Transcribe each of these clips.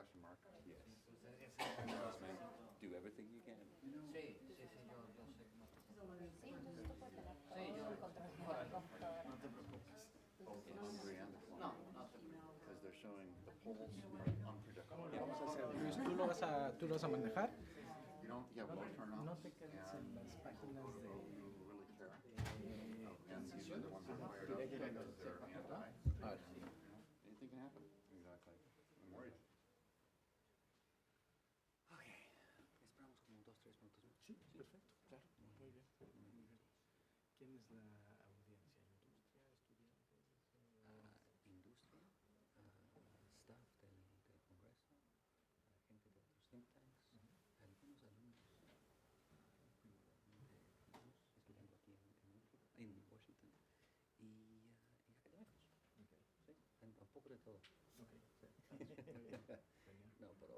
question mark? Yes. Yes, man. Do everything you can. Sí, sí, sí, yo sé. Sí, entonces tú puedes tener todo el control de la computadora. No te preocupes. Both the hungry and the No, flying. no te preocupes. Because they're showing the poles are unpredictable. Vamos a hacer, Luis, tú lo vas a manejar. You don't, yeah, both turn off. No te quedes en las páginas de You really care. And these are the ones that are fired up because they're anti. Anything can happen. Exactly. I'm worried. Ok, esperamos como 2, 3 minutos más. Sí, perfecto, claro, muy bien, muy bien. ¿Quién es la audiencia? ¿Industria, estudiantes? Industria, staff del Congreso, gente de otros think tanks, algunos alumnos estudiando aquí en Washington y académicos. Okay. Sí, un poco de todo. Okay. Muy bien. Genial. No, pero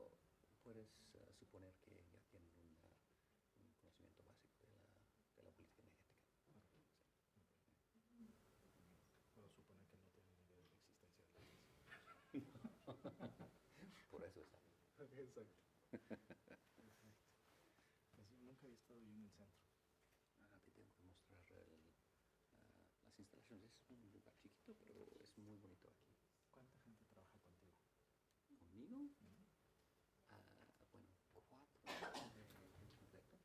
puedes suponer que ya tienen un conocimiento básico de la política energética. Okay. Sí. Puedo suponer que no tienen idea de la existencia de la ciencia. Por eso está. Exacto. Pues yo nunca había estado yo en el centro. Te tengo que mostrar las instalaciones. Es un lugar chiquito, pero es muy bonito aquí. ¿Cuánta gente trabaja contigo? ¿Conmigo? Bueno, 4 en completo.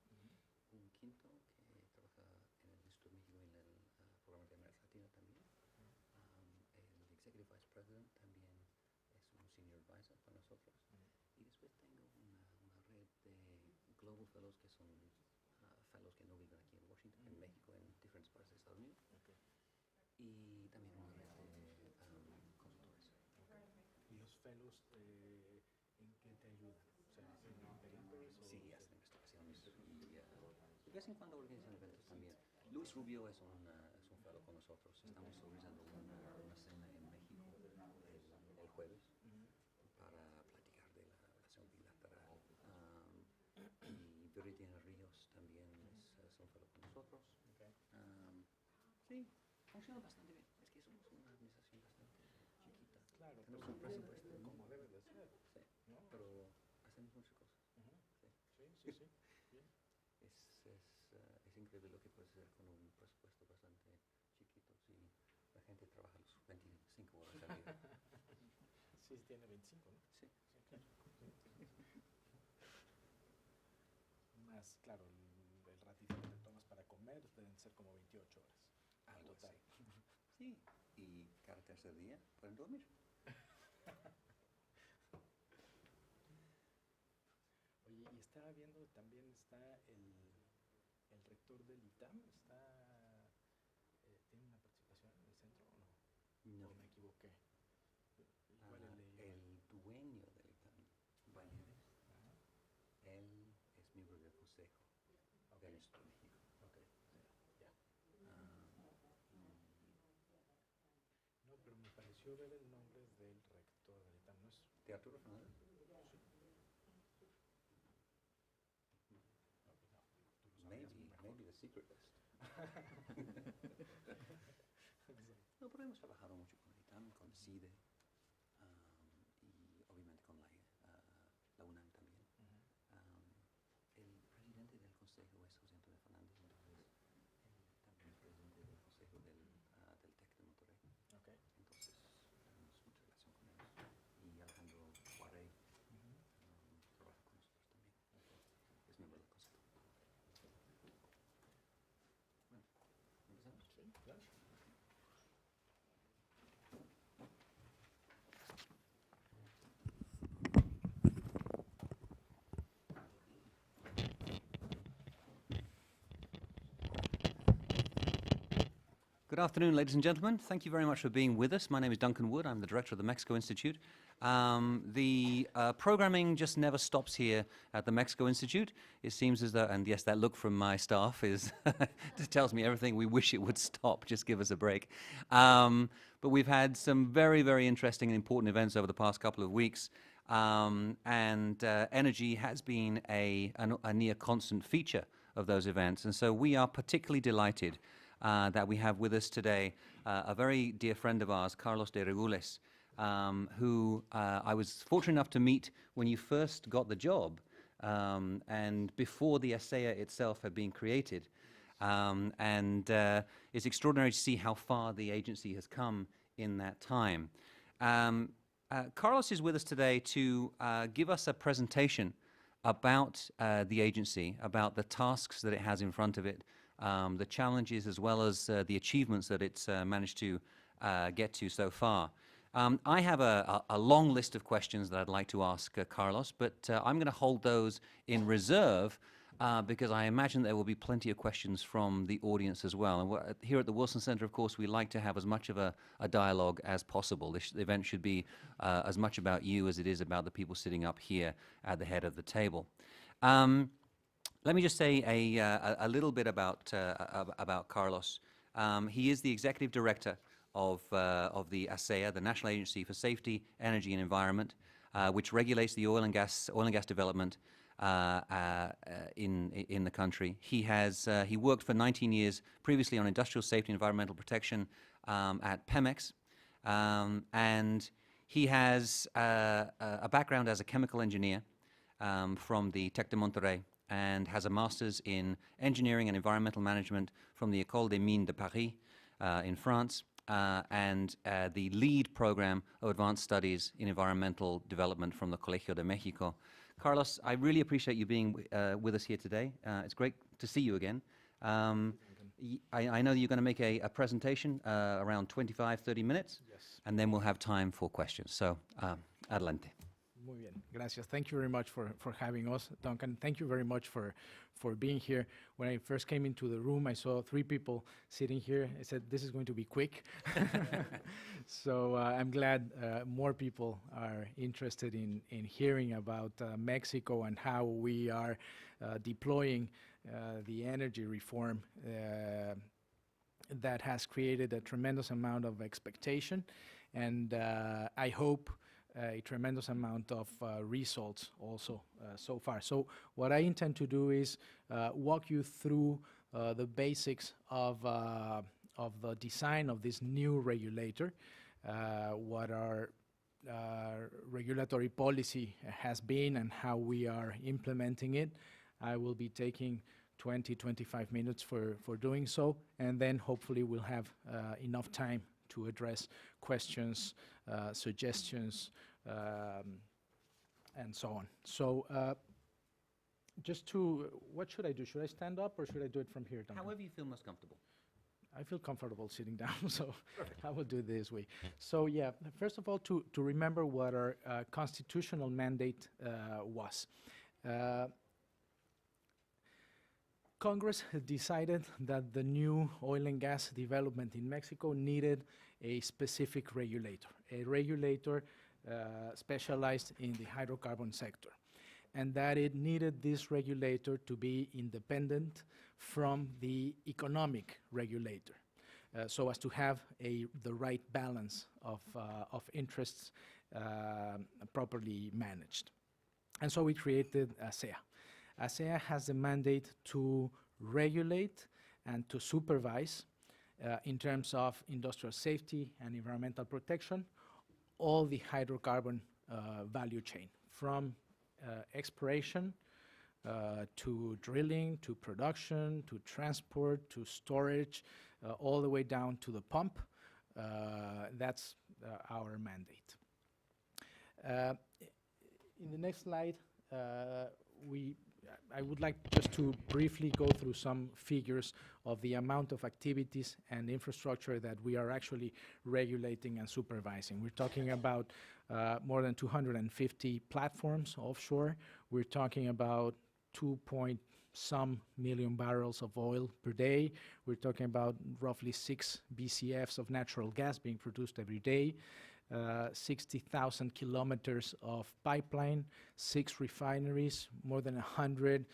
Un quinto que trabaja en el Instituto de México y en el programa de América Latina también. El Executive Vice President también es un Senior Advisor para nosotros. Y después tengo una red de Global Fellows que son fellows que no viven aquí en Washington, en México, en diferentes partes de Estados Unidos. Okay. Y también una red de consultores. Okay. ¿Y los fellows en qué te ayudan? O sea, ¿hacen papers? Sí, hacen investigaciones y de vez en cuando organizan eventos también. Luis Rubio es un fellow con nosotros. Estamos organizando una cena en México el jueves para platicar de la relación bilateral. Y Viridiana Ríos también es un fellow con nosotros. Okay. Sí, funciona bastante bien. Es que somos una organización bastante chiquita. Claro, tenemos pero un presupuesto como debe de ser. Sí, ¿no? pero hacemos muchas cosas. Sí. Bien. Es increíble lo que puedes hacer con un presupuesto bastante chiquito si la gente trabaja los 25 horas al día. Sí, tiene 25, ¿no? Sí. Claro. Más, claro, el ratito que te tomas para comer deben ser como 28 horas. Algo total. así. Sí, y cada tercer día pueden dormir. Oye, y estaba viendo, también está el rector del ITAM, ¿tiene una participación en el centro o no? No. ¿O me equivoqué? Igual El dueño del ITAM, Valleres, él es miembro del consejo del Instituto de México. Okay. Ya. No, pero me pareció ver el nombre del rector del ITAM, ¿no es? ¿De Arturo Fernández? Sí. Maybe the secret list. No, pero hemos trabajado mucho con el ITAM, con CIDE y obviamente con la UNAM también. El presidente del consejo es José Antonio Fernández, entonces también es presidente del consejo del TEC de Monterrey. Okay. Entonces tenemos mucha relación con ellos. Y Alejandro Juárez trabaja con nosotros también. Es miembro del consejo. Bueno, ¿empezamos? Sí, claro. Good afternoon, ladies and gentlemen. Thank you very much for being with us. My name is Duncan Wood. I'm the director of the Mexico Institute. The programming just never stops here at the Mexico Institute. It seems as though, and yes, that look from my staff is tells me everything. We wish it would stop. Just give us a break. But we've had some very, very interesting and important events over the past couple of weeks. Energy has been a near constant feature of those events. And so we are particularly delighted that we have with us today a very dear friend of ours, Carlos de Regules, who I was fortunate enough to meet when you first got the job, and before the ASEA itself had been created. It's extraordinary to see how far the agency has come in that time. Carlos is with us today to give us a presentation about the agency, about the tasks that it has in front of it, the challenges as well as the achievements that it's managed to get to so far. I have a long list of questions that I'd like to ask Carlos, but I'm going to hold those in reserve because I imagine there will be plenty of questions from the audience as well. And here at the Wilson Center, of course, we like to have as much of a dialogue as possible. This event should be as much about you as it is about the people sitting up here at the head of the table. Let me just say a little bit about Carlos. He is the executive director of the ASEA, the National Agency for Safety, Energy and Environment, which regulates the oil and gas development in the country. He worked for 19 years previously on industrial safety and environmental protection at Pemex, and he has a background as a chemical engineer from the Tec de Monterrey, and has a master's in engineering and environmental management from the École des Mines de Paris in France, and the lead program of advanced studies in environmental development from the Colegio de Mexico. Carlos, I really appreciate you being with us here today. It's great to see you again. I know that you're going to make a presentation around 25, 30 minutes, Yes. and then we'll have time for questions. So, adelante. Muy bien, gracias. Thank you very much for having us, Duncan. Thank you very much for being here. When I first came into the room, I saw 3 people sitting here. I said, this is going to be quick. So I'm glad more people are interested in hearing about Mexico and how we are deploying the energy reform that has created a tremendous amount of expectation, and I hope a tremendous amount of results also so far. So what I intend to do is walk you through the basics of the design of this new regulator, what our regulatory policy has been and how we are implementing it. I will be taking 20-25 minutes for doing so, and then hopefully we'll have enough time to address questions, suggestions, and so on. So what should I do? Should I stand up or should I do it from here, Duncan? However you feel most comfortable. I feel comfortable sitting down, so I will do it this way. So yeah, first of all, to remember what our constitutional mandate was. Congress had decided that the new oil and gas development in Mexico needed a specific regulator, a regulator specialized in the hydrocarbon sector, and that it needed this regulator to be independent from the economic regulator, so as to have the right balance of interests properly managed. And so we created ASEA. ASEA has the mandate to regulate and to supervise in terms of industrial safety and environmental protection, all the hydrocarbon value chain, from exploration to drilling, to production, to transport, to storage, all the way down to the pump. That's our mandate. In the next slide, I would like just to briefly go through some figures of the amount of activities and infrastructure that we are actually regulating and supervising. We're talking about more than 250 platforms offshore. We're talking about 2.some million barrels of oil per day. We're talking about roughly 6 BCFs of natural gas being produced every day. 60,000 kilometers of pipeline, 6 refineries, more than 100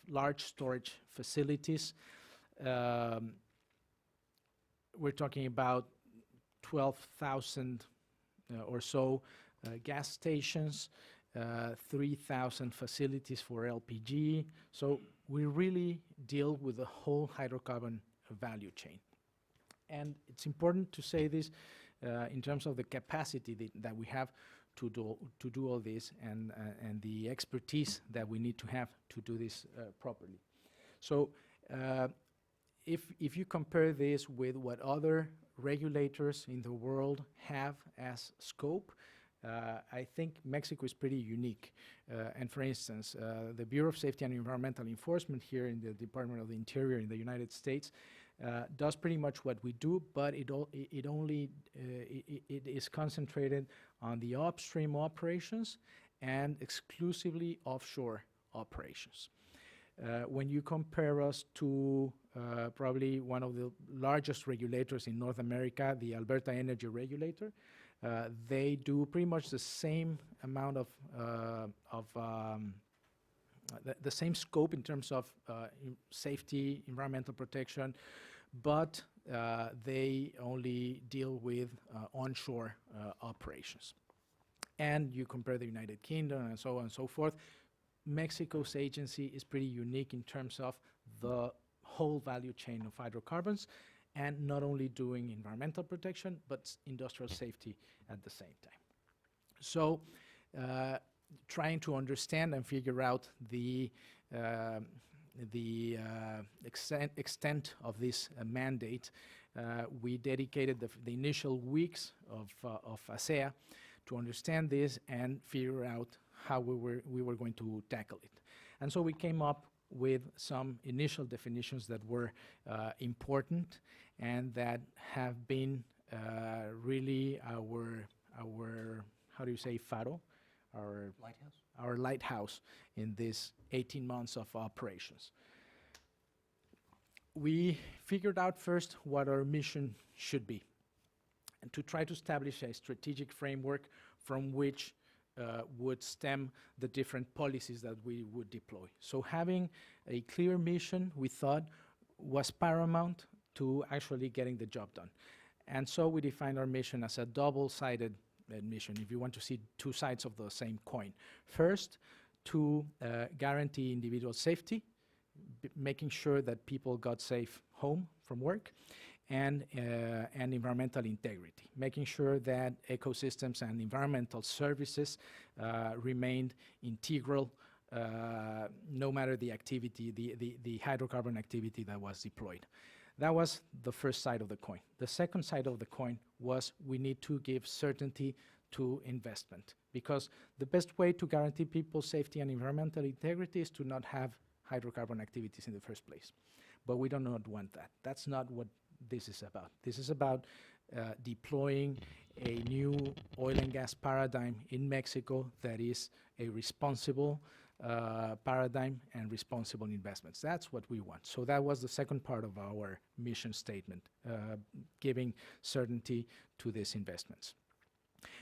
large storage facilities. We're talking about 12,000 or so gas stations, 3,000 facilities for LPG. So we really deal with the whole hydrocarbon value chain. And it's important to say this in terms of the capacity that we have to do all this, and the expertise that we need to have to do this properly. So if you compare this with what other regulators in the world have as scope, I think Mexico is pretty unique. And for instance, the Bureau of Safety and Environmental Enforcement here in the Department of the Interior in the United States does pretty much what we do, but it is concentrated on the upstream operations and exclusively offshore operations. When you compare us to probably one of the largest regulators in North America, the Alberta Energy Regulator, they do pretty much the same amount of the same scope in terms of safety, environmental protection, but they only deal with onshore operations. And you compare the United Kingdom and so on and so forth, Mexico's agency is pretty unique in terms of the whole value chain of hydrocarbons, and not only doing environmental protection, but industrial safety at the same time. So trying to understand and figure out the extent of this mandate, we dedicated the initial weeks of ASEA to understand this and figure out how we were going to tackle it. And so we came up with some initial definitions that were important and that have been really our how do you say, faro? Our lighthouse in this 18 months of operations. We figured out first what our mission should be, and to try to establish a strategic framework from which would stem the different policies that we would deploy. So having a clear mission, we thought, was paramount to actually getting the job done. And so we defined our mission as a double-sided mission, if you want to see two sides of the same coin. First, to guarantee individual safety, making sure that people got safe home from work, and environmental integrity, making sure that ecosystems and environmental services remained integral no matter the activity, the hydrocarbon activity that was deployed. That was the first side of the coin. The second side of the coin was we need to give certainty to investment, because the best way to guarantee people's safety and environmental integrity is to not have hydrocarbon activities in the first place. But we do not want that. That's not what this is about. This is about deploying a new oil and gas paradigm in Mexico that is a responsible paradigm and responsible investments. That's what we want. So that was the second part of our mission statement, giving certainty to these investments.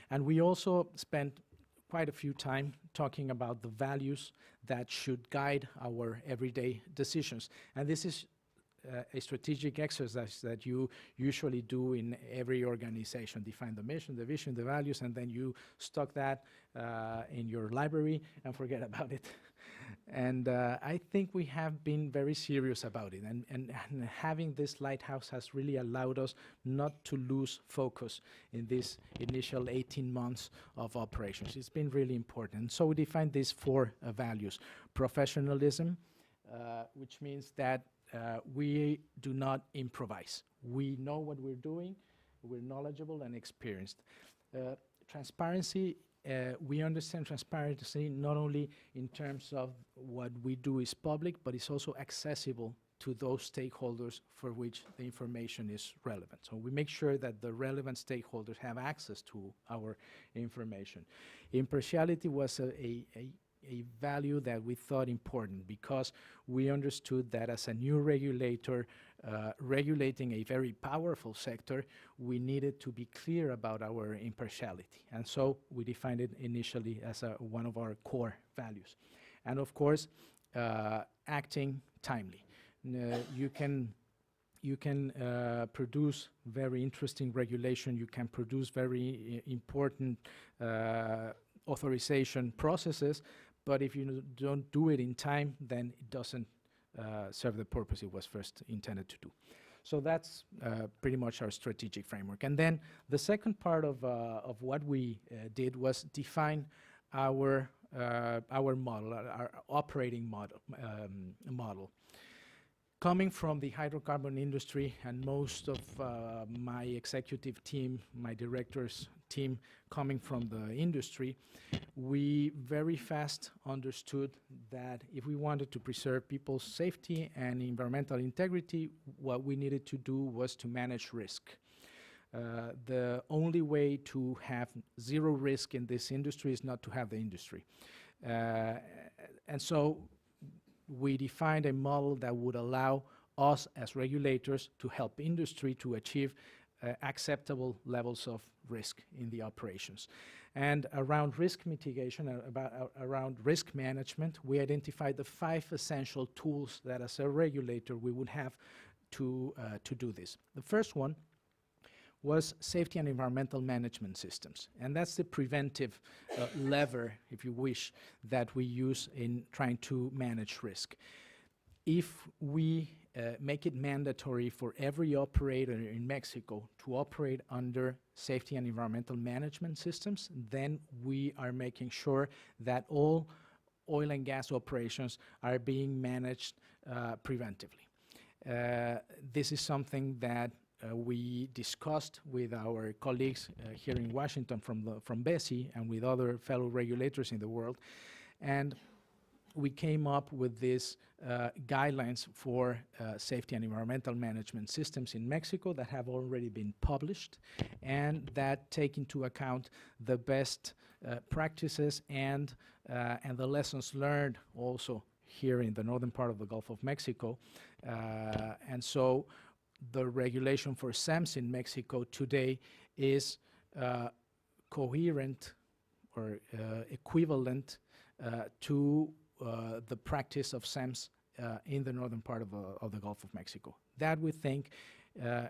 And we also spent quite a few time talking about the values that should guide our everyday decisions. And this is a strategic exercise that you usually do in every organization. Define the mission, the vision, the values, and then you stock that in your library and forget about it. And I think we have been very serious about it. And having this lighthouse has really allowed us not to lose focus in this initial 18 months of operations. It's been really important. So we defined these four values. Professionalism, which means that we do not improvise. We know what we're doing, we're knowledgeable and experienced. Transparency, we understand transparency not only in terms of what we do is public, but it's also accessible to those stakeholders for which the information is relevant. So we make sure that the relevant stakeholders have access to our information. Impartiality was a value that we thought important, because we understood that as a new regulator regulating a very powerful sector, we needed to be clear about our impartiality. And so we defined it initially as one of our core values. And of course, acting timely. You can produce very interesting regulation, you can produce very important authorization processes, but if you don't do it in time, then it doesn't serve the purpose it was first intended to do. So that's pretty much our strategic framework. And then the second part of what we did was define our model, our operating model. Coming from the hydrocarbon industry, and most of my executive team, my directors team coming from the industry, we very fast understood that if we wanted to preserve people's safety and environmental integrity, what we needed to do was to manage risk. The only way to have zero risk in this industry is not to have the industry. And so we defined a model that would allow us as regulators to help industry to achieve acceptable levels of risk in the operations. And around risk mitigation, around risk management, we identified the 5 essential tools that as a regulator we would have to do this. The first one was safety and environmental management systems. And that's the preventive lever, if you wish, that we use in trying to manage risk. If we make it mandatory for every operator in Mexico to operate under safety and environmental management systems, then we are making sure that all oil and gas operations are being managed preventively. This is something that we discussed with our colleagues here in Washington from BSEE and with other fellow regulators in the world, and we came up with these guidelines for safety and environmental management systems in Mexico that have already been published and that take into account the best practices and the lessons learned also here in the northern part of the Gulf of Mexico. And so the regulation for SAMs in Mexico today is coherent or equivalent to the practice of SAMs in the northern part of the Gulf of Mexico. That, we think,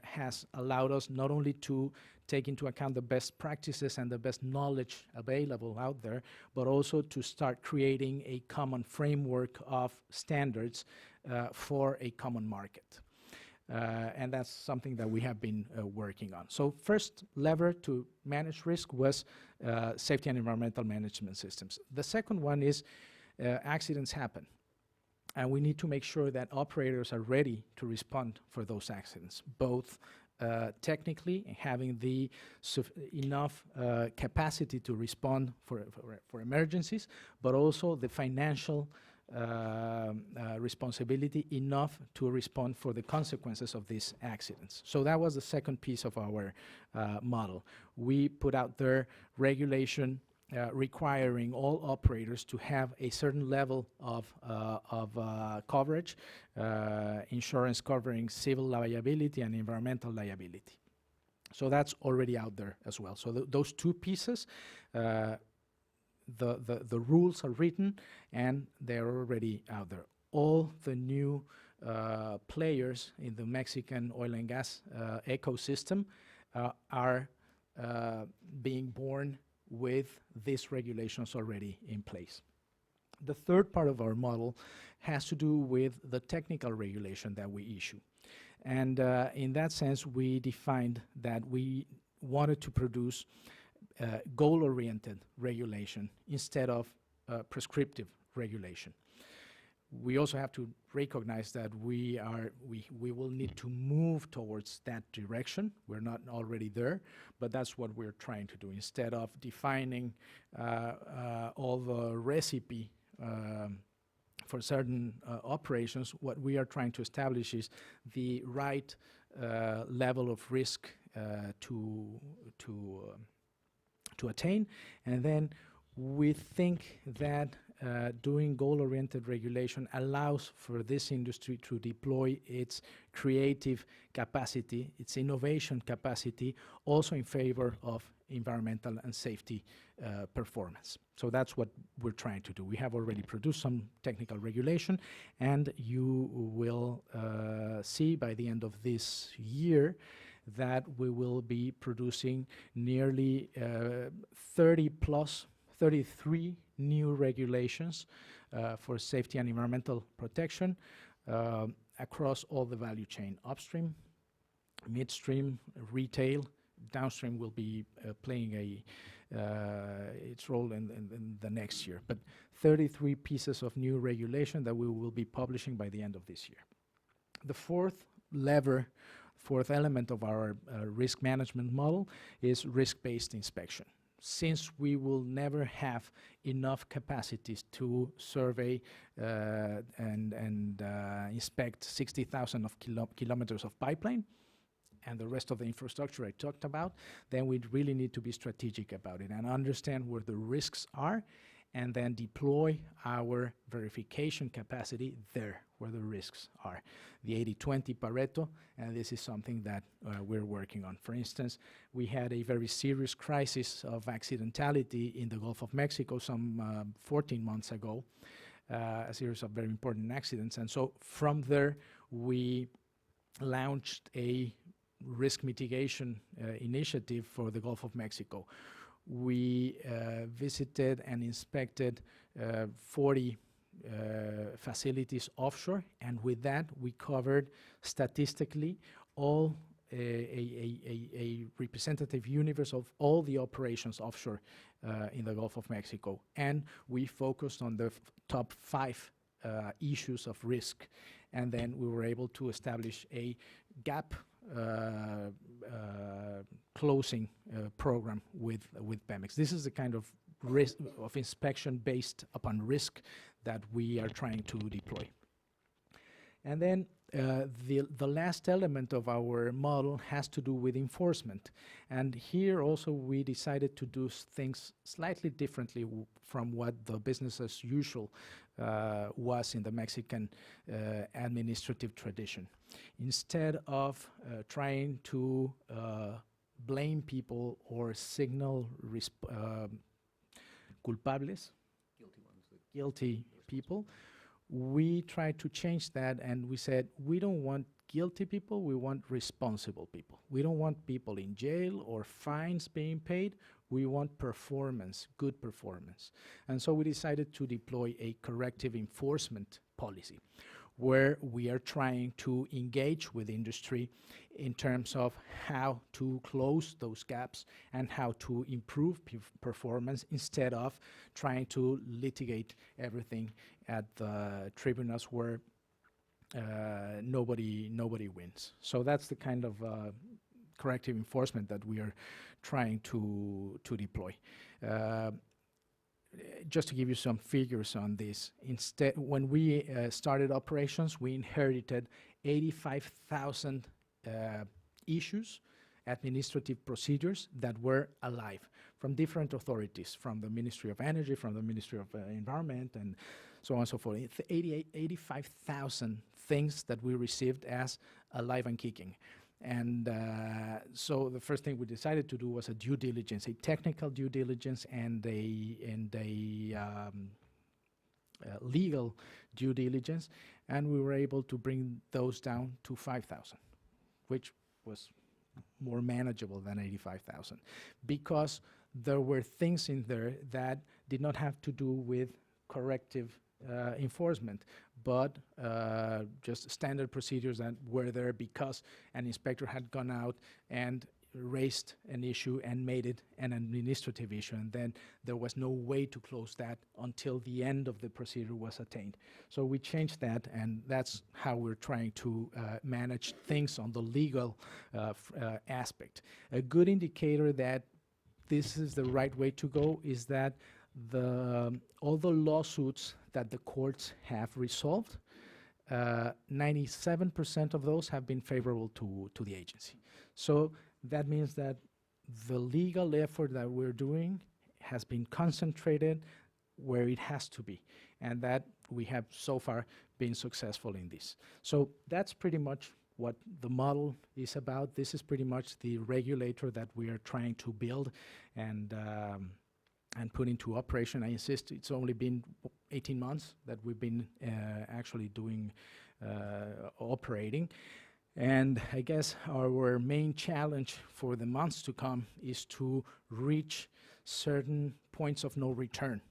has allowed us not only to take into account the best practices and the best knowledge available out there, but also to start creating a common framework of standards for a common market. And that's something that we have been working on. So first lever to manage risk was safety and environmental management systems. The second one is accidents happen. And we need to make sure that operators are ready to respond for those accidents, both technically, having the enough capacity to respond for emergencies, but also the financial responsibility enough to respond for the consequences of these accidents. So that was the second piece of our model. We put out there regulation requiring all operators to have a certain level of coverage, insurance covering civil liability and environmental liability. So that's already out there as well. So those two pieces, the rules are written and they're already out there. All the new players in the Mexican oil and gas ecosystem are being born with these regulations already in place. The third part of our model has to do with the technical regulation that we issue. And in that sense, we defined that we wanted to produce goal-oriented regulation instead of prescriptive regulation. We also have to recognize that we will need to move towards that direction. We're not already there, but that's what we're trying to do. Instead of defining all the recipe for certain operations, what we are trying to establish is the right level of risk to attain, and then we think that doing goal-oriented regulation allows for this industry to deploy its creative capacity, its innovation capacity, also in favor of environmental and safety performance. So that's what we're trying to do. We have already produced some technical regulation, and you will see by the end of this year that we will be producing nearly 33 new regulations for safety and environmental protection across all the value chain, upstream, midstream, retail. Downstream will be playing its role in the next year. But 33 pieces of new regulation that we will be publishing by the end of this year. The fourth element of our risk management model is risk-based inspection. Since we will never have enough capacities to survey and inspect 60,000 kilometers of pipeline and the rest of the infrastructure I talked about, then we really need to be strategic about it and understand where the risks are, and then deploy our verification capacity there where the risks are. The 80-20 Pareto, and this is something that we're working on. For instance, we had a very serious crisis of accidentality in the Gulf of Mexico some 14 months ago, a series of very important accidents. And so from there, we launched a risk mitigation initiative for the Gulf of Mexico. We visited and inspected 40 facilities offshore, and with that we covered statistically all a representative universe of all the operations offshore in the Gulf of Mexico, and we focused on the top 5 issues of risk, and then we were able to establish a gap closing program with Pemex. This is the kind of risk of inspection based upon risk that we are trying to deploy. And then the last element of our model has to do with enforcement. And here also we decided to do things slightly differently from what the business as usual was in the Mexican administrative tradition. Instead of trying to blame people or signal culpables, guilty people, we tried to change that, and we said we don't want guilty people, we want responsible people. We don't want people in jail or fines being paid. We want performance, good performance. And so we decided to deploy a corrective enforcement policy, where we are trying to engage with industry in terms of how to close those gaps and how to improve performance, instead of trying to litigate everything at the tribunals where nobody wins. So that's the kind of corrective enforcement that we are trying to deploy. Just to give you some figures on this, instead, when we started operations, we inherited 85,000 issues, administrative procedures that were alive from different authorities, from the Ministry of Energy, from the Ministry of Environment, and so on and so forth. 85,000 things that we received as alive and kicking. And so the first thing we decided to do was a due diligence, a technical due diligence, and a legal due diligence, and we were able to bring those down to 5,000, which was more manageable than 85,000, because there were things in there that did not have to do with corrective enforcement, but just standard procedures that were there because an inspector had gone out and raised an issue and made it an administrative issue, and then there was no way to close that until the end of the procedure was attained. So we changed that, and that's how we're trying to manage things on the legal aspect. A good indicator that this is the right way to go is that all the lawsuits that the courts have resolved, 97% of those have been favorable to the agency. So that means that the legal effort that we're doing has been concentrated where it has to be, and that we have so far been successful in this. So that's pretty much what the model is about. This is pretty much the regulator that we are trying to build and put into operation. I insist, it's only been 18 months that we've been actually doing operating. And I guess our main challenge for the months to come is to reach certain points of no return,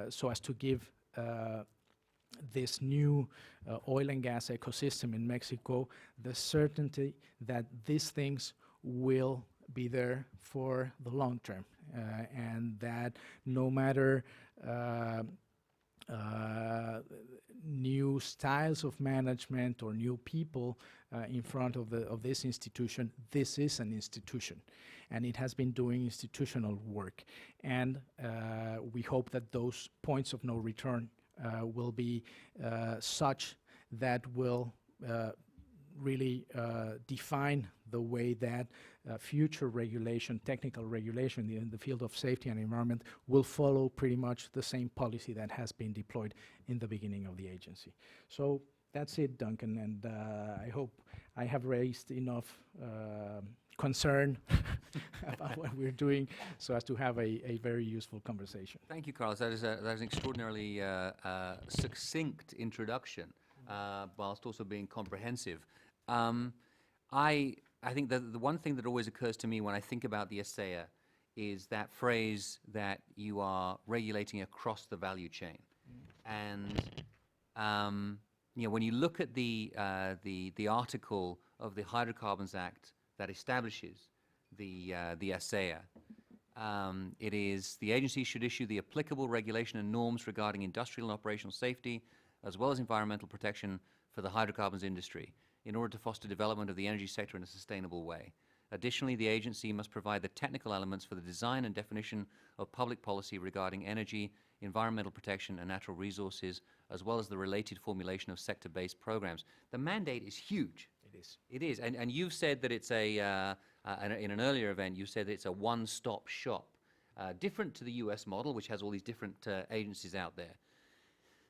so as to give this new oil and gas ecosystem in Mexico, the certainty that these things will be there for the long term, and that no matter new styles of management or new people in front of this institution, this is an institution, and it has been doing institutional work. And we hope that those points of no return will be such that will really define the way that future regulation, technical regulation in the field of safety and environment will follow pretty much the same policy that has been deployed in the beginning of the agency. So that's it, Duncan, and I hope I have raised enough concern about what we're doing so as to have a very useful conversation. Thank you, Carlos. That is an extraordinarily succinct introduction, whilst also being comprehensive. I think that the one thing that always occurs to me when I think about the ASEA is that phrase that you are regulating across the value chain. And you know, when you look at the article of the Hydrocarbons Act that establishes the ASEA, it is the agency should issue the applicable regulation and norms regarding industrial and operational safety, as well as environmental protection for the hydrocarbons industry, in order to foster development of the energy sector in a sustainable way. Additionally, the agency must provide the technical elements for the design and definition of public policy regarding energy, environmental protection, and natural resources, as well as the related formulation of sector-based programs. The mandate is huge. It is. It is, and you've said that it's a, in an earlier event, you said that it's a one-stop shop, different to the US model, which has all these different agencies out there.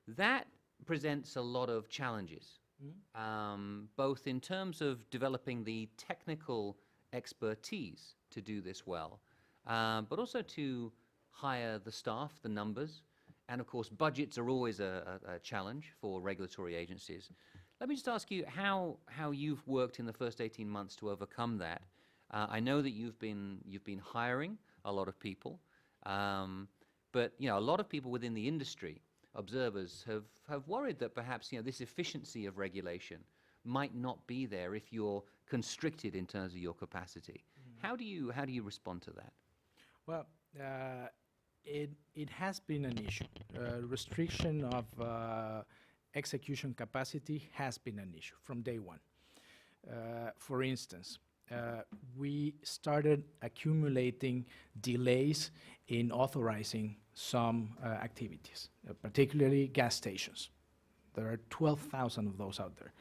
That presents a lot of challenges. Both in terms of developing the technical expertise to do this well, but also to hire the staff, the numbers, and of course budgets are always a challenge for regulatory agencies. Let me just ask you how you've worked in the first 18 months to overcome that. I know that you've been hiring a lot of people, but you know, a lot of people within the industry, observers, have worried that perhaps, you know, this efficiency of regulation might not be there if you're constricted in terms of your capacity. How do you respond to that? Well, it has been an issue. Restriction of execution capacity has been an issue from day one. For instance, we started accumulating delays in authorizing some activities, particularly gas stations. There are 12,000 of those out there.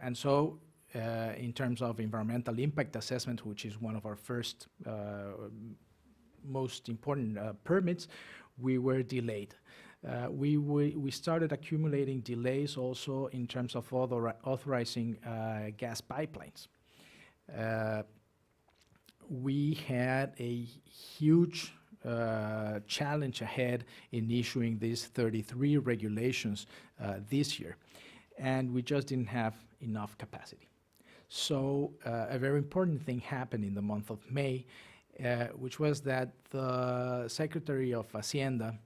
And so in terms of environmental impact assessment, which is one of our first most important permits, we were delayed. We started accumulating delays also in terms of authorizing gas pipelines. We had a huge challenge ahead in issuing these 33 regulations this year, and we just didn't have enough capacity. So a very important thing happened in the month of May, which was that the Secretary of Hacienda,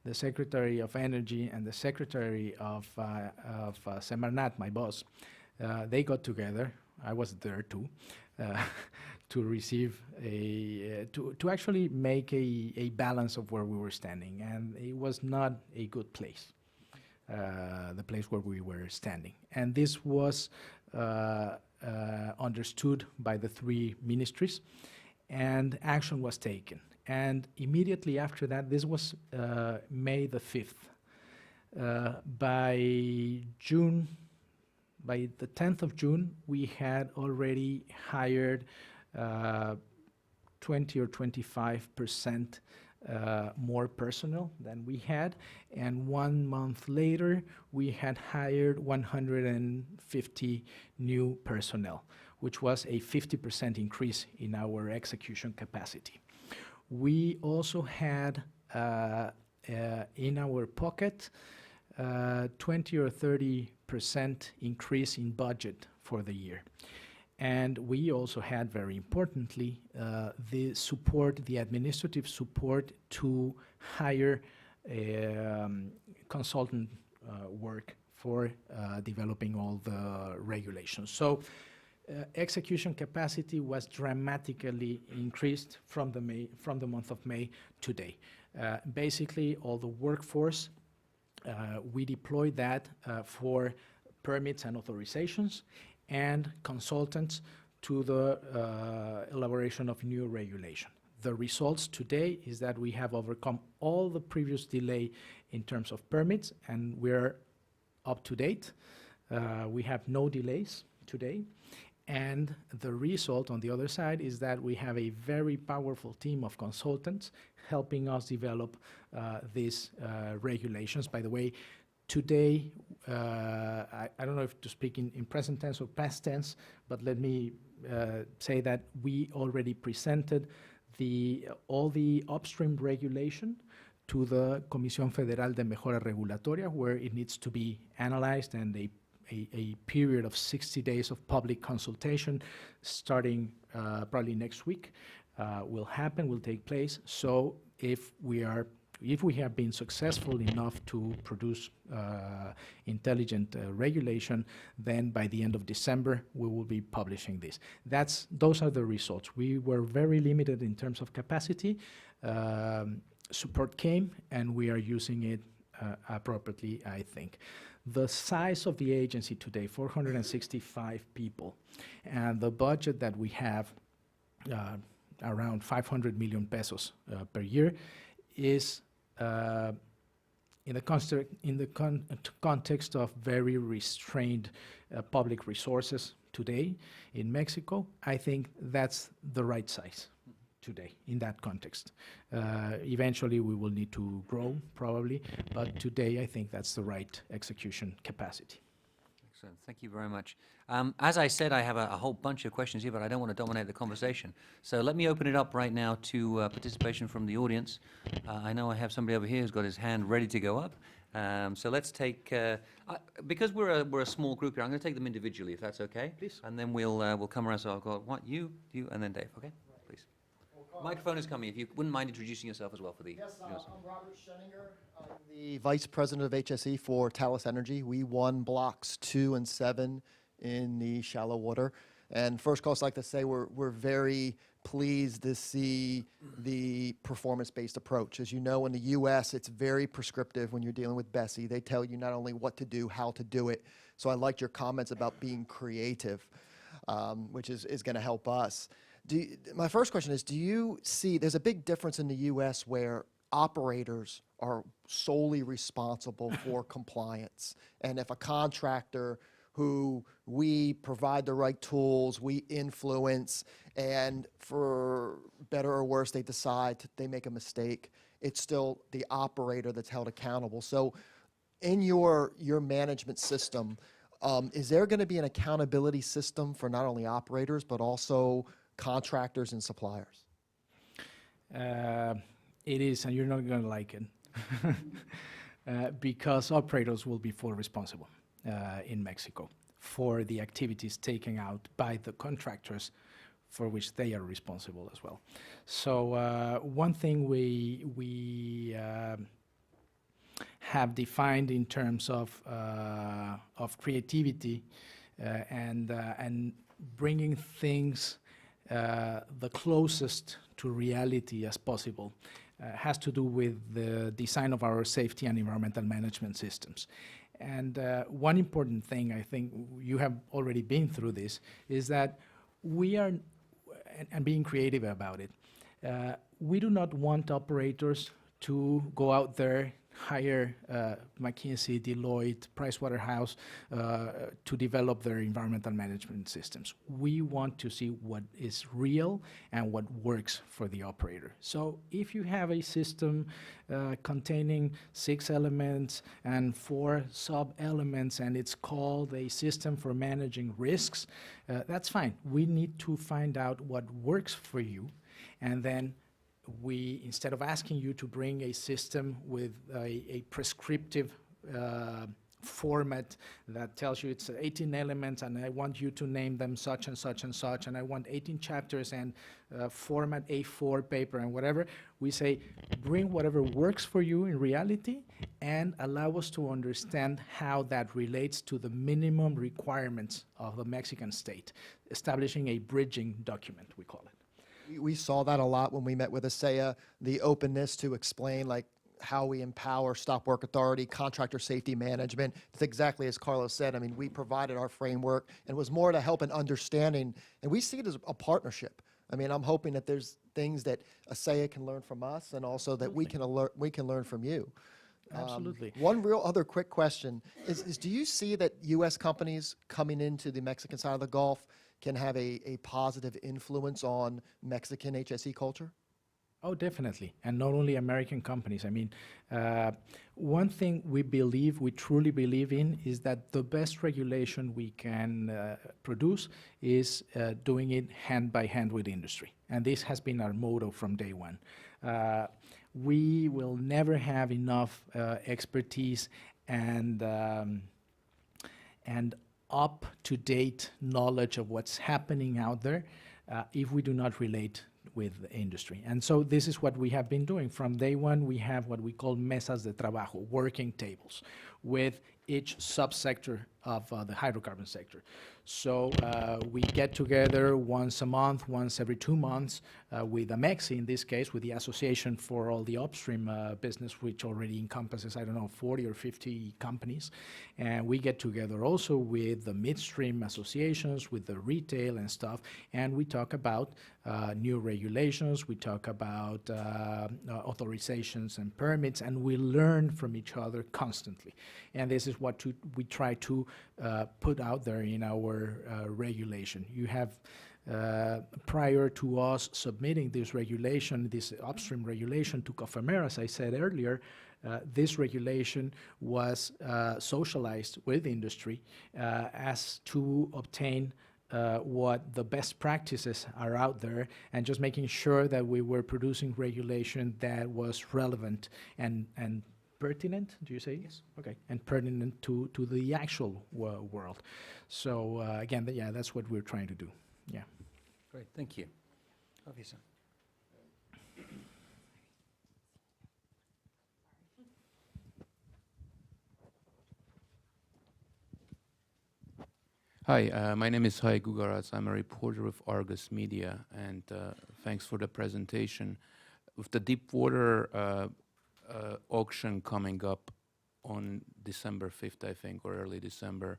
the Secretary of Energy, and the Secretary of Semarnat, my boss, they got together. I was there too, to receive to actually make a balance of where we were standing, and it was not a good place, the place where we were standing. And this was understood by the three ministries, and action was taken. And immediately after that, this was May the 5th. By the 10th of June, we had already hired 20 or 25% more personnel than we had, and 1 month later, we had hired 150 new personnel, which was a 50% increase in our execution capacity. We also had in our pocket 20 or 30% increase in budget for the year. And we also had, very importantly, the support, the administrative support to hire consultant work for developing all the regulations. So execution capacity was dramatically increased from the month of May today. Basically, all the workforce, we deployed that for permits and authorizations and consultants to the elaboration of new regulation. The results today is that we have overcome all the previous delay in terms of permits, and we're up to date. We have no delays today. And the result on the other side is that we have a very powerful team of consultants helping us develop these regulations. By the way, today, I don't know if to speak in present tense or past tense, but let me say that we already presented all the upstream regulation to the Comisión Federal de Mejora Regulatoria, where it needs to be analyzed, and a period of 60 days of public consultation starting probably next week will take place. So if we have been successful enough to produce intelligent regulation, then by the end of December, we will be publishing this. Those are the results. We were very limited in terms of capacity. Support came, and we are using it appropriately, I think. The size of the agency today, 465 people, and the budget that we have, around 500 million pesos per year, is in the context of very restrained public resources today in Mexico. I think that's the right size today in that context. Eventually we will need to grow probably, but today I think that's the right execution capacity. Excellent, thank you very much. As I said, I have a whole bunch of questions here, but I don't want to dominate the conversation. So let me open it up right now to participation from the audience. I know I have somebody over here who's got his hand ready to go up. So let's take, because we're a small group here, I'm going to take them individually, if that's okay. Please. And then we'll come around. So I'll go, you, and then Dave, okay? Please. Microphone is coming. If you wouldn't mind introducing yourself as well for the Yes, viewers. I'm Robert Scheninger. I'm the Vice President of HSE for Talos Energy. We won blocks 2 and 7 in the shallow water. And first, I'd like to say we're very pleased to see the performance-based approach. As you know, in the U.S., it's very prescriptive when you're dealing with BSEE. They tell you not only what to do, how to do it. So I liked your comments about being creative, which is going to help us. My first question is, do you see, there's a big difference in the U.S. where operators are solely responsible for compliance. And if a contractor who we provide the right tools, we influence, and for better or worse, they decide they make a mistake, it's still the operator that's held accountable. So in your management system, is there going to be an accountability system for not only operators, but also contractors and suppliers? It is, and you're not going to like it, because operators will be fully responsible in Mexico for the activities taken out by the contractors for which they are responsible as well. So one thing we have defined in terms of creativity and bringing things the closest to reality as possible has to do with the design of our safety and environmental management systems. And one important thing, I think you have already been through this, is that we are, and being creative about it, we do not want operators to go out there, hire McKinsey, Deloitte, Pricewaterhouse to develop their environmental management systems. We want to see what is real and what works for the operator. So if you have a system containing 6 elements and 4 sub-elements, and it's called a system for managing risks, that's fine. We need to find out what works for you, and then we, instead of asking you to bring a system with a prescriptive format that tells you it's 18 elements and I want you to name them such and such and such, and I want 18 chapters and format A4 paper and whatever. We say, bring whatever works for you in reality and allow us to understand how that relates to the minimum requirements of the Mexican state, establishing a bridging document, we call it. We saw that a lot when we met with ASEA, the openness to explain like how we empower stop work authority, contractor safety management. It's exactly as Carlos said. I mean, we provided our framework and it was more to help in understanding, and we see it as a partnership. I mean, I'm hoping that there's things that ASEA can learn from us and also that we can learn from you. Absolutely. One real other quick question is do you see that U.S. companies coming into the Mexican side of the Gulf can have a positive influence on Mexican HSE culture? Oh, definitely. And not only American companies. I mean, one thing we truly believe in is that the best regulation we can produce is doing it hand by hand with industry. And this has been our motto from day one. We will never have enough expertise and up-to-date knowledge of what's happening out there if we do not relate with the industry. And so this is what we have been doing. From day one, we have what we call mesas de trabajo, working tables, with each subsector of the hydrocarbon sector. So we get together once a month, once every 2 months, with AMEXI, in this case, with the Association for all the upstream business, which already encompasses, 40 or 50 companies. And we get together also with the midstream associations, with the retail and stuff, and we talk about new regulations, we talk about authorizations and permits, and we learn from each other constantly. And this is what we try to put out there in our regulation. You have, prior to us submitting this regulation, this upstream regulation to COFEMER, as I said earlier, this regulation was socialized with industry as to obtain what the best practices are out there, and just making sure that we were producing regulation that was relevant and pertinent, do you say? Yes. Okay, and pertinent to the actual world. So again, yeah, that's what we're trying to do. Yeah. Great, thank you. Officer. Hi, my name is Hai Gugaraz. I'm a reporter with Argus Media, and thanks for the presentation. With the Deepwater auction coming up on December 5th, I think, or early December,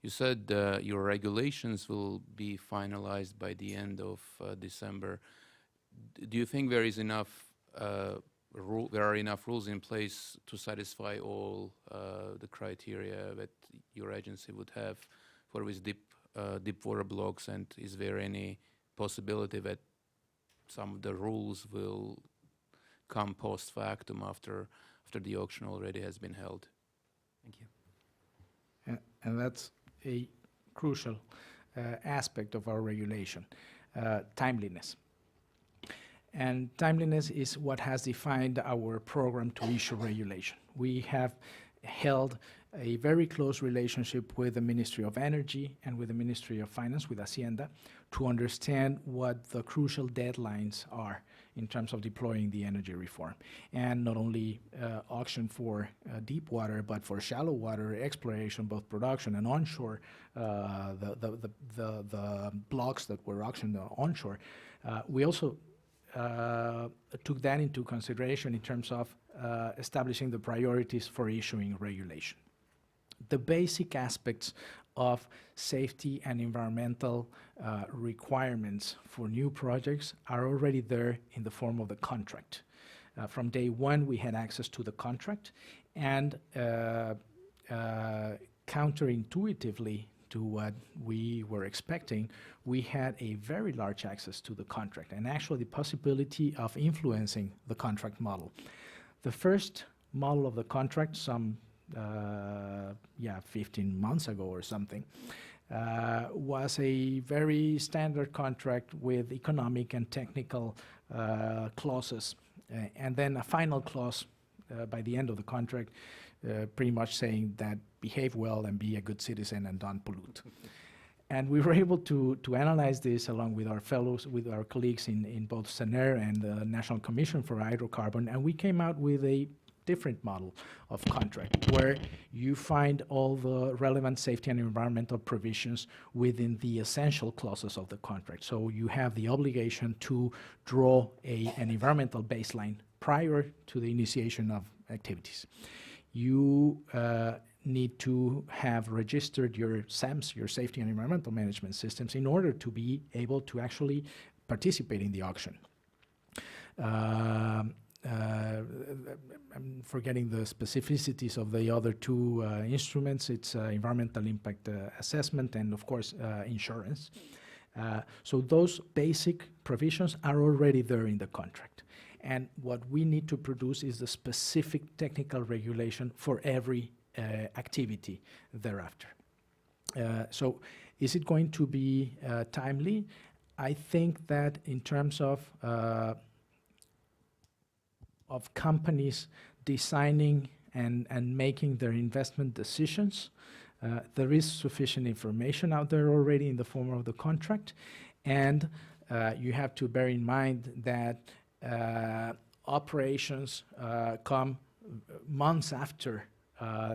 you said your regulations will be finalized by the end of December. Do you think there is enough there are enough rules in place to satisfy all the criteria that your agency would have for these deep water blocks, and is there any possibility that some of the rules will come post factum after the auction already has been held? Thank you. And that's a crucial aspect of our regulation, timeliness. And timeliness is what has defined our program to issue regulation. We have held a very close relationship with the Ministry of Energy and with the Ministry of Finance, with Hacienda, to understand what the crucial deadlines are in terms of deploying the energy reform. And not only auction for deep water, but for shallow water exploration, both production and onshore, the blocks that were auctioned onshore. We also took that into consideration in terms of establishing the priorities for issuing regulation. The basic aspects of safety and environmental requirements for new projects are already there in the form of the contract. From day one, we had access to the contract, and counterintuitively to what we were expecting, we had a very large access to the contract and actually the possibility of influencing the contract model. The first model of the contract, 15 months ago or something, was a very standard contract with economic and technical clauses, and then a final clause by the end of the contract, pretty much saying that behave well and be a good citizen and don't pollute. And we were able to analyze this along with our fellows, with our colleagues in both SENER and the National Commission for Hydrocarbon, and we came out with a different model of contract where you find all the relevant safety and environmental provisions within the essential clauses of the contract. So you have the obligation to draw an environmental baseline prior to the initiation of activities. You need to have registered your SAMs, your safety and environmental management systems, in order to be able to actually participate in the auction. I'm forgetting the specificities of the other two instruments. It's environmental impact assessment and, of course, insurance. So those basic provisions are already there in the contract. And what we need to produce is the specific technical regulation for every activity thereafter. So is it going to be timely? I think that in terms of companies designing and making their investment decisions, there is sufficient information out there already in the form of the contract. And you have to bear in mind that operations come months after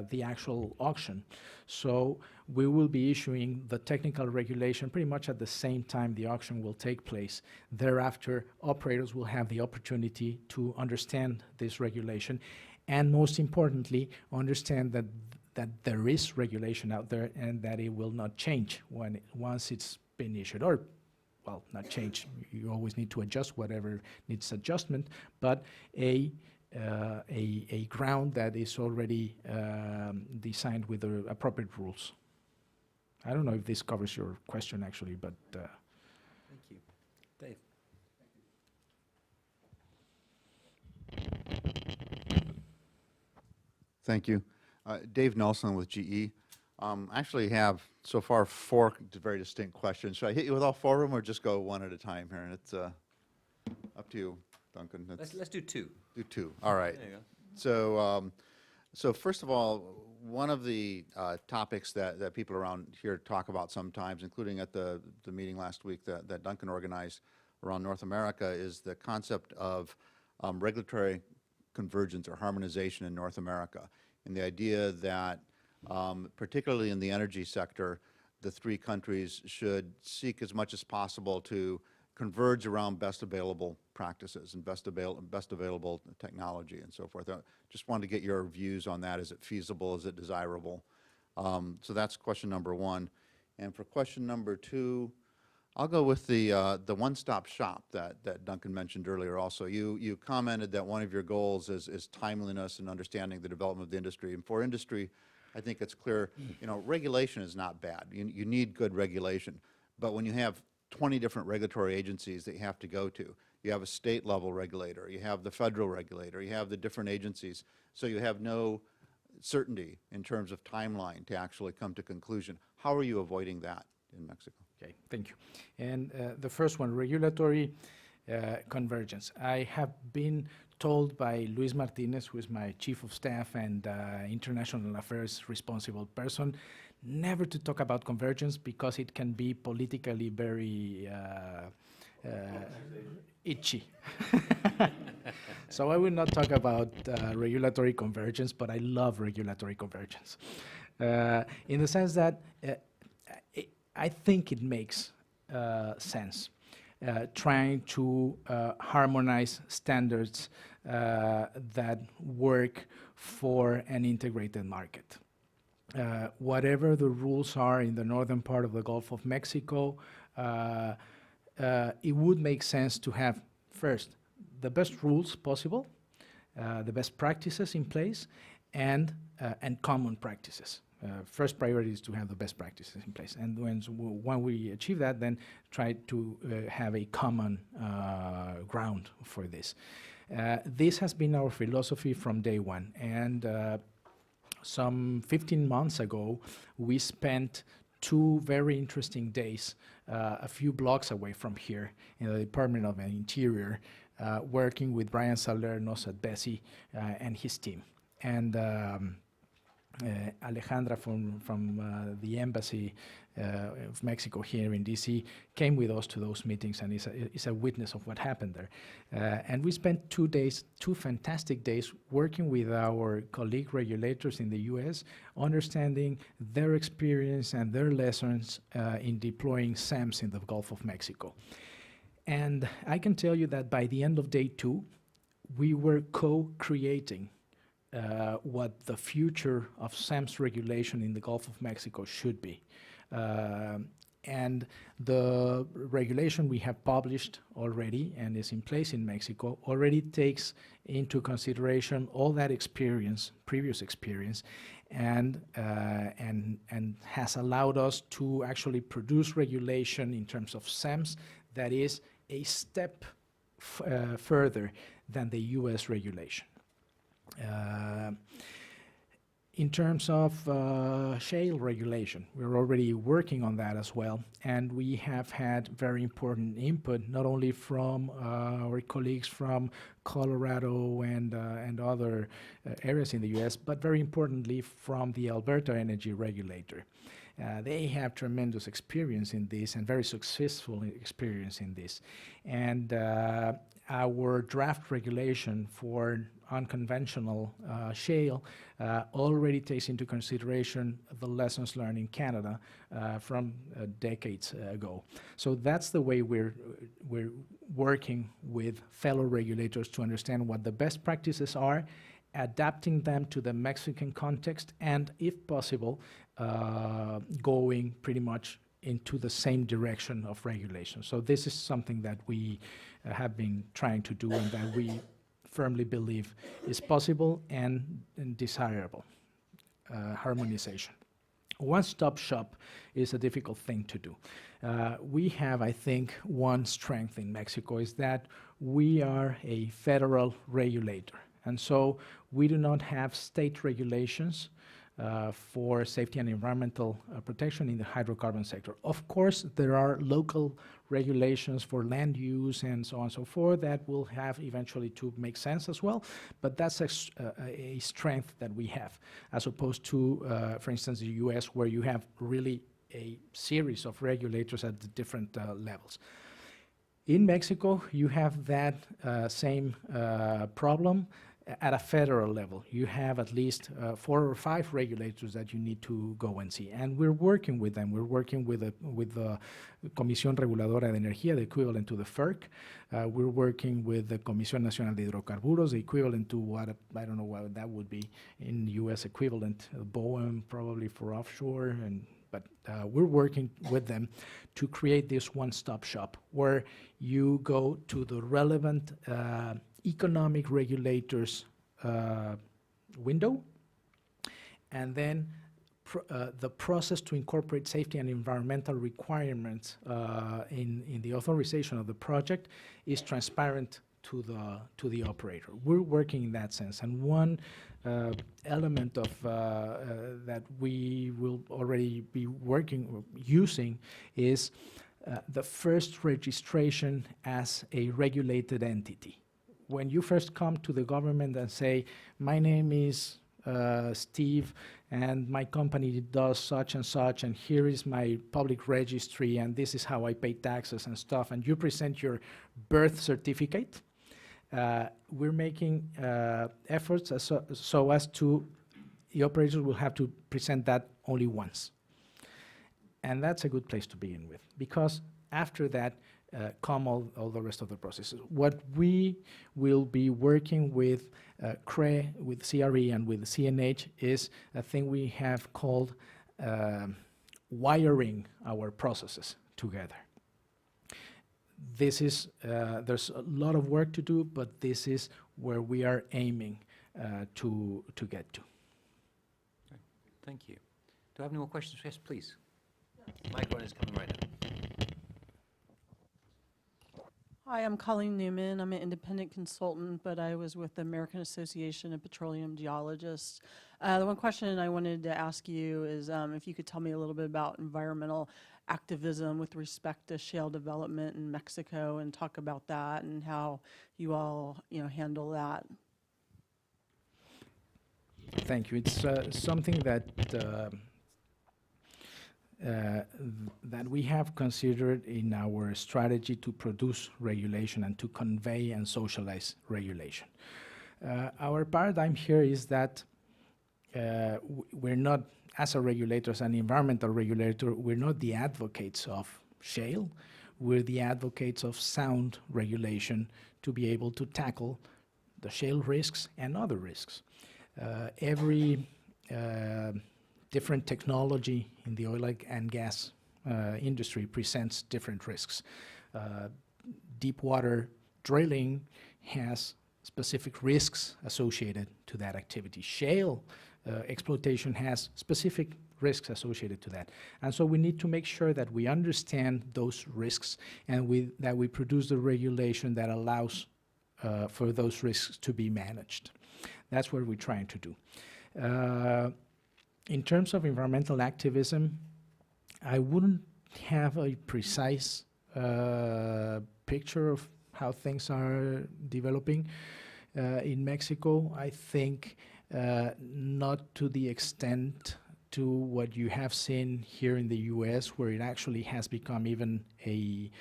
the actual auction. So we will be issuing the technical regulation pretty much at the same time the auction will take place. Thereafter, operators will have the opportunity to understand this regulation, and most importantly, understand that there is regulation out there and that it will not change once it's been issued, or, well, not change. You always need to adjust whatever needs adjustment, but a ground that is already designed with the appropriate rules. I don't know if this covers your question, actually, but... Thank you. Dave? Thank you. Dave Nelson with GE. Actually have so far 4 very distinct questions. Should I hit you with all 4 of them or just go one at a time here? And it's up to you, Duncan. Let's do 2. Do 2. All right. There you go. So, so first of all, one of the topics that people around here talk about sometimes, including at the meeting last week that Duncan organized around North America, is the concept of regulatory convergence or harmonization in North America. And the idea that, particularly in the energy sector, the 3 countries should seek as much as possible to converge around best available practices and best available technology and so forth. Just wanted to get your views on that. Is it feasible? Is it desirable? So that's question number 1. And for question number 2, I'll go with the one-stop shop that Duncan mentioned earlier also. You commented that one of your goals is timeliness and understanding the development of the industry. And for industry, I think it's clear, you know, regulation is not bad. You need good regulation. But when you have 20 different regulatory agencies that you have to go to, you have a state level regulator, you have the federal regulator, you have the different agencies, so you have no certainty in terms of timeline to actually come to conclusion. How are you avoiding that in Mexico? Okay, thank you. And the first one, regulatory convergence. I have been told by Luis Martinez, who is my chief of staff and international affairs responsible person, never to talk about convergence because it can be politically very itchy. So I will not talk about regulatory convergence, but I love regulatory convergence. In the sense that I think it makes sense trying to harmonize standards that work for an integrated market. Whatever the rules are in the northern part of the Gulf of Mexico, it would make sense to have, first, the best rules possible, the best practices in place, and common practices. First priority is to have the best practices in place. And when we achieve that, then try to have a common ground for this. This has been our philosophy from day one. And some 15 months ago, we spent 2 very interesting days a few blocks away from here in the Department of the Interior, working with Brian Salernos at BESI and his team. And Alejandra from the embassy of Mexico here in DC came with us to those meetings and is a witness of what happened there. And we spent 2 days, 2 fantastic days, working with our colleague regulators in the US, understanding their experience and their lessons in deploying SAMs in the Gulf of Mexico. And I can tell you that by the end of day 2, we were co-creating what the future of SAMS regulation in the Gulf of Mexico should be. And the regulation we have published already and is in place in Mexico already takes into consideration all that experience, previous experience, and has allowed us to actually produce regulation in terms of SAMS that is a step further than the US regulation. In terms of shale regulation, we're already working on that as well, and we have had very important input, not only from our colleagues from Colorado and other areas in the US, but very importantly from the Alberta Energy Regulator. They have tremendous experience in this and very successful experience in this. And our draft regulation for unconventional shale already takes into consideration the lessons learned in Canada from decades ago. So that's the way we're working with fellow regulators to understand what the best practices are, adapting them to the Mexican context, and if possible, going pretty much into the same direction of regulation. So this is something that we have been trying to do and that we firmly believe is possible and desirable, harmonization. One-stop shop is a difficult thing to do. We have, I think, one strength in Mexico is that we are a federal regulator. And so we do not have state regulations for safety and environmental protection in the hydrocarbon sector. Of course, there are local regulations for land use and so on and so forth that will have eventually to make sense as well, but that's a strength that we have, as opposed to, for instance, the US, where you have really a series of regulators at the different levels. In Mexico, you have that same problem at a federal level. You have at least 4 or 5 regulators that you need to go and see. And we're working with them. We're working with the Comisión Reguladora de Energía, the equivalent to the FERC. We're working with the Comisión Nacional de Hidrocarburos, the equivalent to what, I don't know what that would be in US equivalent, BOEM probably for offshore, but we're working with them to create this one-stop shop where you go to the relevant economic regulators window, and then the process to incorporate safety and environmental requirements in the authorization of the project is transparent to the operator. We're working in that sense, and one element of that we will already be using is the first registration as a regulated entity. When you first come to the government and say, my name is Steve, and my company does such and such, and here is my public registry, and this is how I pay taxes and stuff, and you present your birth certificate, we're making efforts so as to, the operators will have to present that only once. And that's a good place to begin with, because after that, come all the rest of the processes. What we will be working with CRE, with CRE, and with CNH is a thing we have called wiring our processes together. This is, there's a lot of work to do, but this is where we are aiming to get to. Okay. Thank you. Do I have any more questions? Yes, please. Microphone is coming right now. Hi, I'm Colleen Newman. I'm an independent consultant, but I was with the American Association of Petroleum Geologists. The one question I wanted to ask you is if you could tell me a little bit about environmental activism with respect to shale development in Mexico, and talk about that and how you all handle that. Thank you. It's something that that we have considered in our strategy to produce regulation and to convey and socialize regulation. Our paradigm here is that we're not, as a regulator, as an environmental regulator, we're not the advocates of shale. We're the advocates of sound regulation to be able to tackle the shale risks and other risks. Every different technology in the oil and gas industry presents different risks. Deep water drilling has specific risks associated to that activity. Shale exploitation has specific risks associated to that. And so we need to make sure that we understand those risks and that we produce the regulation that allows for those risks to be managed. That's what we're trying to do. In terms of environmental activism, I wouldn't have a precise picture of how things are developing in Mexico. I think not to the extent to what you have seen here in the US, where it actually has become even a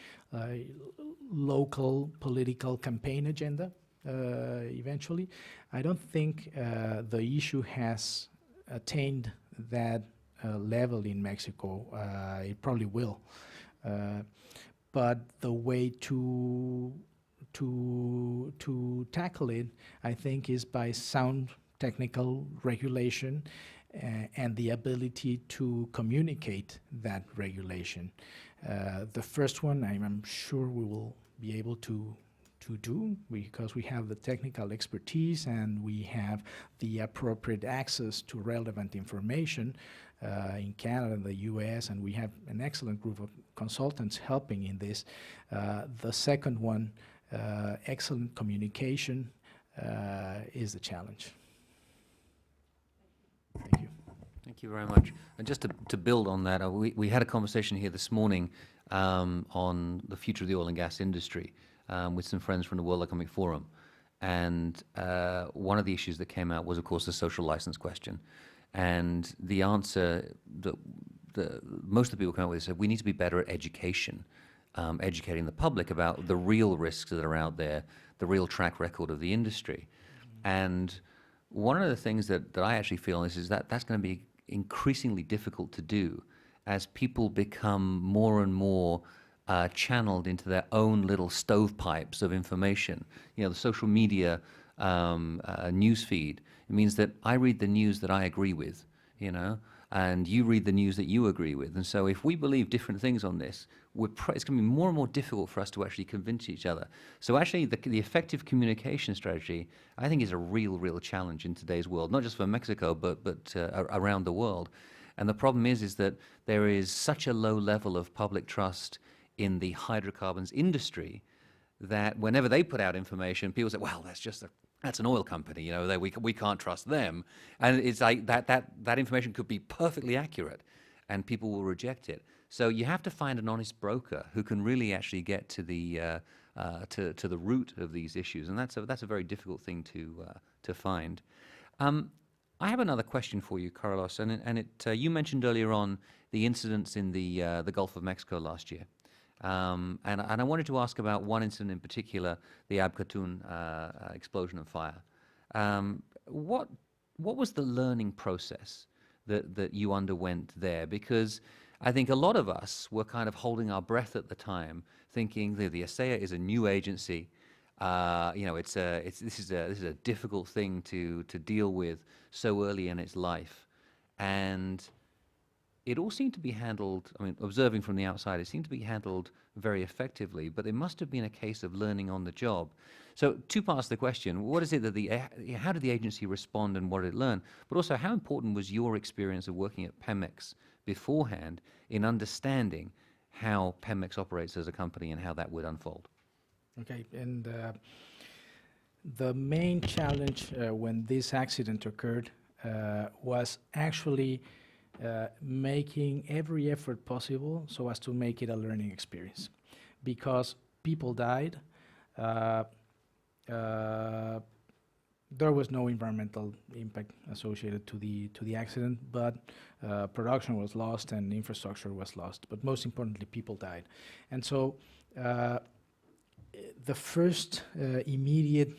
local political campaign agenda eventually. I don't think the issue has attained that level in Mexico. It probably will. But the way to tackle it, I think, is by sound technical regulation and the ability to communicate that regulation. The first one, I'm sure we will be able to do, because we have the technical expertise and we have the appropriate access to relevant information in Canada and the US, and we have an excellent group of consultants helping in this. The second one, excellent communication, is the challenge. Thank you. Thank you very much. And just to build on that, we had a conversation here this morning on the future of the oil and gas industry with some friends from the World Economic Forum. And one of the issues that came out was, of course, the social license question. And the answer that most of the people come up with said, we need to be better at education, educating the public about the real risks that are out there, the real track record of the industry. And one of the things that I actually feel is that that's going to be increasingly difficult to do as people become more and more channeled into their own little stovepipes of information. You know, the social media news feed, it means that I read the news that I agree with, you know, and you read the news that you agree with. And so if we believe different things on this, it's going to be more and more difficult for us to actually convince each other. So actually the effective communication strategy, I think, is a real challenge in today's world, not just for Mexico, but around the world. And the problem is that there is such a low level of public trust in the hydrocarbons industry that whenever they put out information, people say, well, that's an oil company, you know, we can't trust them. And it's like that information could be perfectly accurate and people will reject it. So you have to find an honest broker who can really actually get to the root of these issues, and that's a very difficult thing to find. I have another question for you, Carlos, and you mentioned earlier on the incidents in the Gulf of Mexico last year. And I wanted to ask about one incident in particular, the Abcatun explosion and fire. What was the learning process that you underwent there? Because I think a lot of us were kind of holding our breath at the time, thinking that the ASEA is a new agency. You know, this is a difficult thing to deal with so early in its life, and it all seemed to be handled, I mean, observing from the outside, it seemed to be handled very effectively, but it must have been a case of learning on the job. So two parts to the question: what is it that how did the agency respond and what did it learn? But also, how important was your experience of working at Pemex beforehand in understanding how Pemex operates as a company and how that would unfold? Okay, and the main challenge when this accident occurred was actually making every effort possible so as to make it a learning experience, because people died. there was no environmental impact associated to the accident, but production was lost and infrastructure was lost. But most importantly, people died. And so the first immediate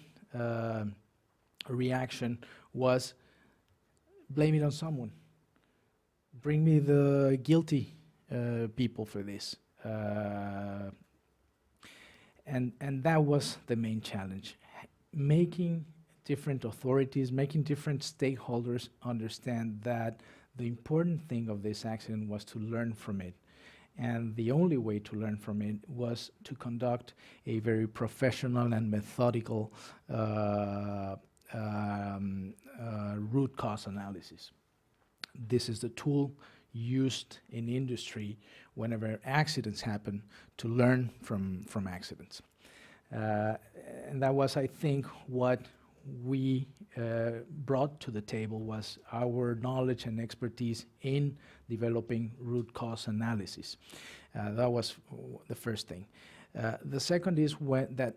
reaction was blame it on someone. Bring me the guilty people for this. And that was the main challenge. Making different authorities, making different stakeholders understand that the important thing of this accident was to learn from it. And the only way to learn from it was to conduct a very professional and methodical root cause analysis. This is the tool used in industry whenever accidents happen to learn from accidents. And that was, I think, what we brought to the table was our knowledge and expertise in developing root cause analysis. That was the first thing. The second is that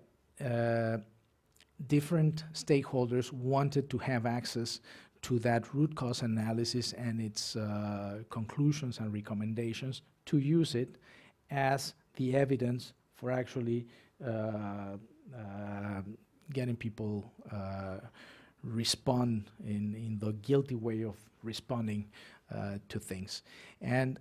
different stakeholders wanted to have access to that root cause analysis and its conclusions and recommendations to use it as the evidence for actually getting people respond in the guilty way of responding to things. And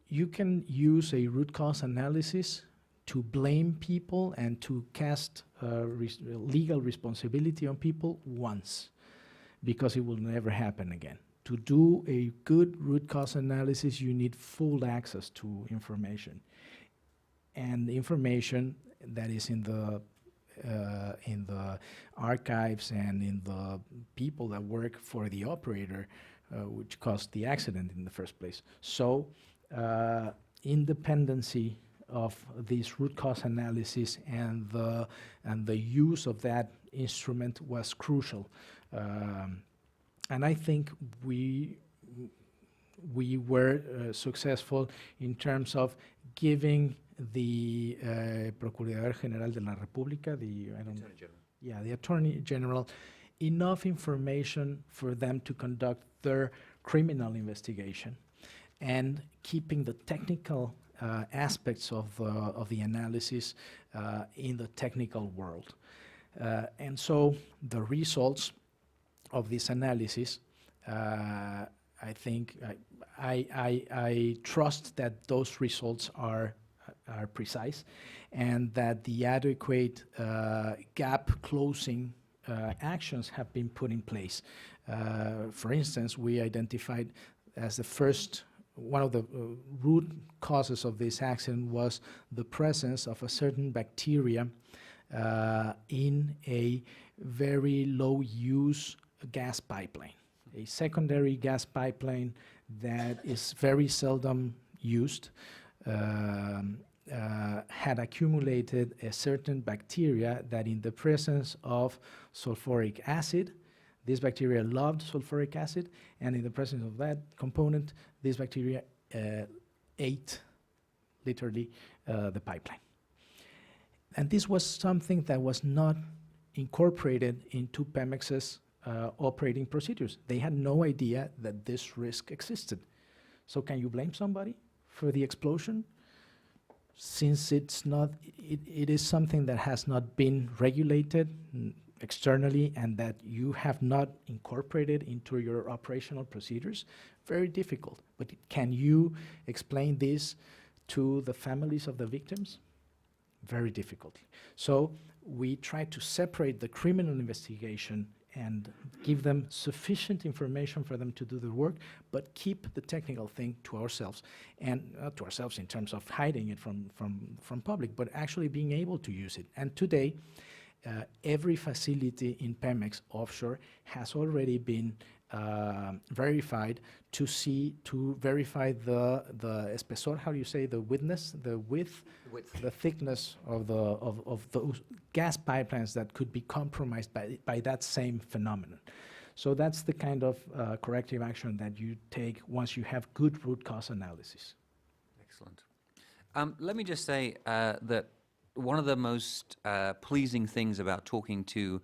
you can use a root cause analysis to blame people and to cast legal responsibility on people once, because it will never happen again. To do a good root cause analysis, you need full access to information. And the information that is in the archives and in the people that work for the operator, which caused the accident in the first place. So independency of this root cause analysis and the use of that instrument was crucial. And I think we were successful in terms of giving the Procurador General de la República, the Attorney General, enough information for them to conduct their criminal investigation, and keeping the technical aspects of the analysis in the technical world. And so the results of this analysis, I think I trust that those results are precise, and that the adequate gap closing actions have been put in place. For instance, we identified as the first, one of the root causes of this accident was the presence of a certain bacteria in a very low use gas pipeline, a secondary gas pipeline that is very seldom used. Had accumulated a certain bacteria that in the presence of sulfuric acid, this bacteria loved sulfuric acid, and in the presence of that component, this bacteria ate literally the pipeline. And this was something that was not incorporated into Pemex's operating procedures. They had no idea that this risk existed. So can you blame somebody for the explosion? Since it's not, it is something that has not been regulated externally and that you have not incorporated into your operational procedures, very difficult. But can you explain this to the families of the victims? Very difficult. So we try to separate the criminal investigation and give them sufficient information for them to do the work, but keep the technical thing to ourselves, and not to ourselves in terms of hiding it from public, but actually being able to use it. And today, every facility in Pemex offshore has already been verified to verify the espesor, how do you say, the width, the thickness of those gas pipelines that could be compromised by that same phenomenon. So that's the kind of corrective action that you take once you have good root cause analysis. Excellent. Let me just say that one of the most pleasing things about talking to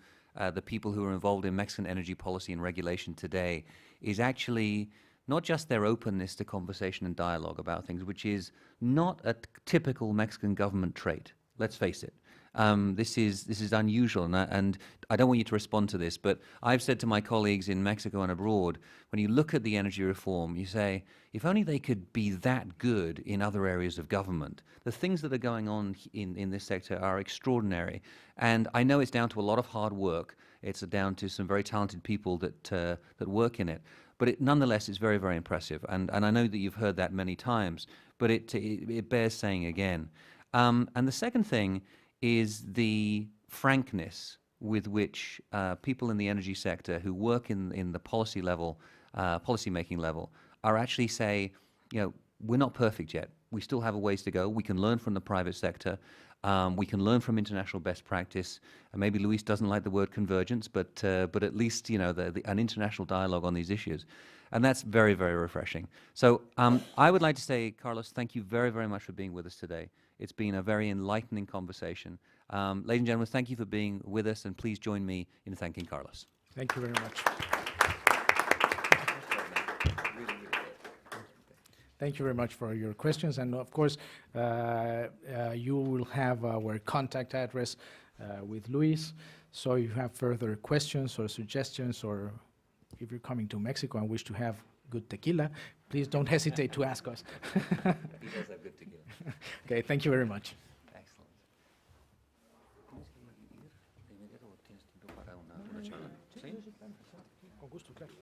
the people who are involved in Mexican energy policy and regulation today is actually not just their openness to conversation and dialogue about things, which is not a typical Mexican government trait. Let's face it. This is unusual, and I don't want you to respond to this, but I've said to my colleagues in Mexico and abroad, when you look at the energy reform, you say, if only they could be that good in other areas of government. The things that are going on in this sector are extraordinary, and I know it's down to a lot of hard work. It's down to some very talented people that work in it. But it nonetheless is very, very impressive, and I know that you've heard that many times, but it bears saying again. And the second thing is the frankness with which people in the energy sector who work in the policy level, policy-making level, are actually say, you know, we're not perfect yet. We still have a ways to go. We can learn from the private sector. We can learn from international best practice. And maybe Luis doesn't like the word convergence, but at least, you know, an international dialogue on these issues. And that's very, very refreshing. So I would like to say, Carlos, thank you very, very much for being with us today. It's been a very enlightening conversation. Ladies and gentlemen, thank you for being with us, and please join me in thanking Carlos. Thank you very much. Thank you very much for your questions, and of course, you will have our contact address with Luis, so if you have further questions or suggestions, or if you're coming to Mexico and wish to have good tequila, please don't hesitate to ask us. He does have good tequila. Okay, thank you very much. Excellent. ¿Tienes que ir de inmediato o tienes tiempo para una charla? ¿Sí? Con gusto, claro.